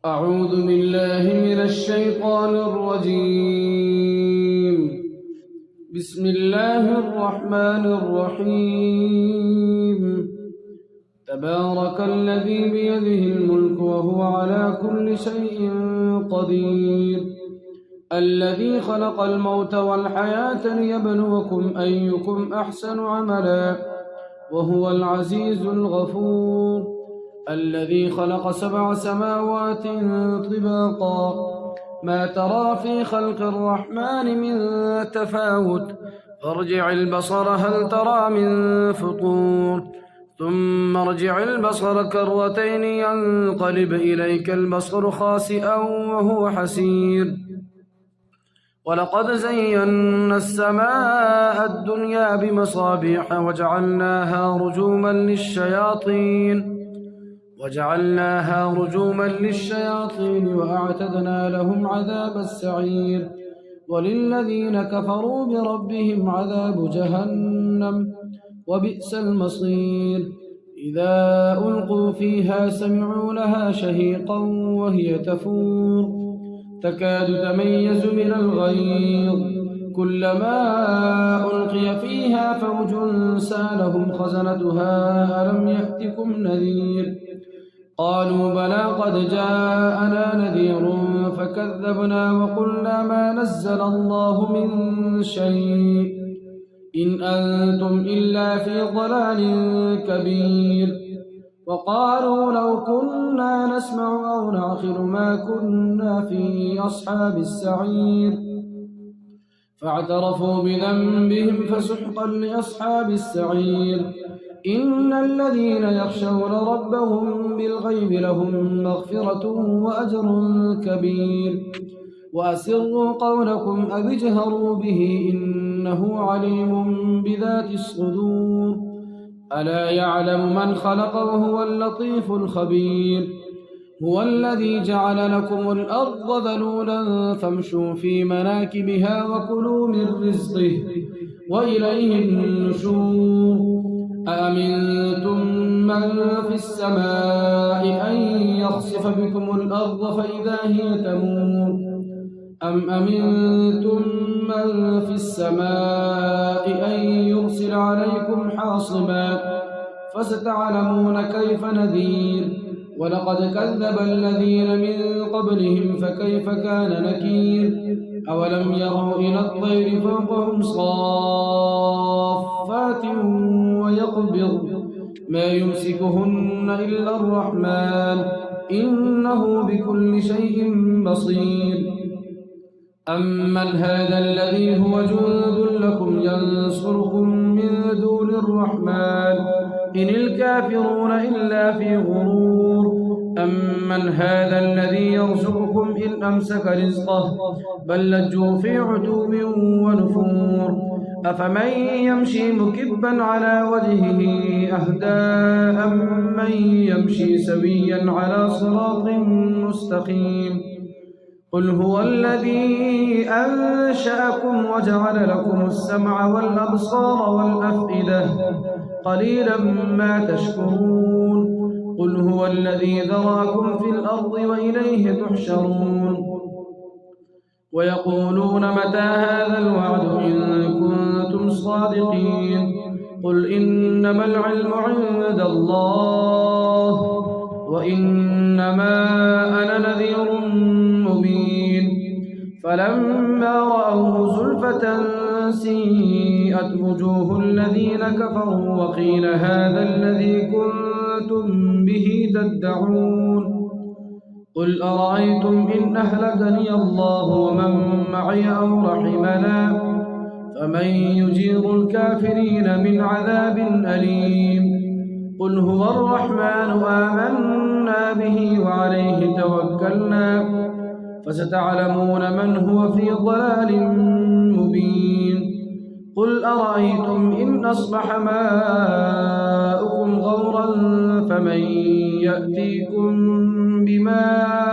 أعوذ بالله من الشيطان الرجيم. بسم الله الرحمن الرحيم. تبارك الذي بيده الملك وهو على كل شيء قدير، الذي خلق الموت والحياة ليبلوكم أيكم أحسن عملا، وهو العزيز الغفور، الذي خلق 7 سماوات طباقا، ما ترى في خلق الرحمن من تفاوت، فارجع البصر هل ترى من فطور، ثم ارجع البصر كرتين ينقلب إليك البصر خاسئا وهو حسير. ولقد زينا السماء الدنيا بمصابيح وجعلناها رجوما للشياطين وأعتدنا لهم عذاب السعير. وللذين كفروا بربهم عذاب جهنم وبئس المصير. إذا ألقوا فيها سمعوا لها شهيقا وهي تفور، تكاد تميز من الغيظ، كلما ألقي فيها فوج سألهم خزنتها ألم يأتكم نذير، قالوا بلى قد جاءنا نذير فكذبنا وقلنا ما نزل الله من شيء إن أنتم إلا في ضلال كبير. وقالوا لو كنا نسمع أو نعقل ما كنا في أصحاب السعير، فاعترفوا بذنبهم فسحقا لأصحاب السعير. إن الذين يخشون ربهم بالغيب لهم مغفرة وأجر كبير. وأسروا قولكم أو اجهروا به إنه عليم بذات الصدور. ألا يعلم من خلق وهو اللطيف الخبير. هو الذي جعل لكم الأرض ذلولا فامشوا في مناكبها وكلوا من رزقه وإليه النشور. أأمنتم من في السماء أن يخسف بكم الأرض فإذا هي تمور، أم أمنتم من في السماء أن يرسل عليكم حاصبا، فستعلمون كيف نذير. ولقد كذب الذين من قبلهم فكيف كان نكير. أولم يروا إلى الطير فوقهم صافات ويقبض ما يمسكهن إلا الرحمن إنه بكل شيء بصير. أمن هذا الذي هو جند لكم ينصركم من دون الرحمن إن الكافرون إلا في غرور. أمن هذا الذي يرزقكم إن أمسك رزقه بل لجوا في عتو ونفور. أفمن يمشي مكبا على وجهه أهدى أمن يمشي سويا على صراط مستقيم. قل هو الذي أنشأكم وجعل لكم السمع والأبصار والأفئدة قليلا ما تشكرون. قل هو الذي ذراكم في الأرض وإليه تحشرون. ويقولون متى هذا الوعد إن كنتم صادقين. قل إنما العلم عند الله وإنما أنا نذير مبين. فلما رأوه زلفة سيئت وجوه الذين كفروا وقيل هذا الذي كنتم به تدعون. قل أرأيتم إن أهلكني الله ومن معي أو رحمنا فمن يجير الكافرين من عذاب أليم. قل هو الرحمن آمنا به وعليه توكلنا فستعلمون من هو في ضلال مبين. قل أرأيتم إن أصبح ماؤكم غورا فمن يأتيكم بماء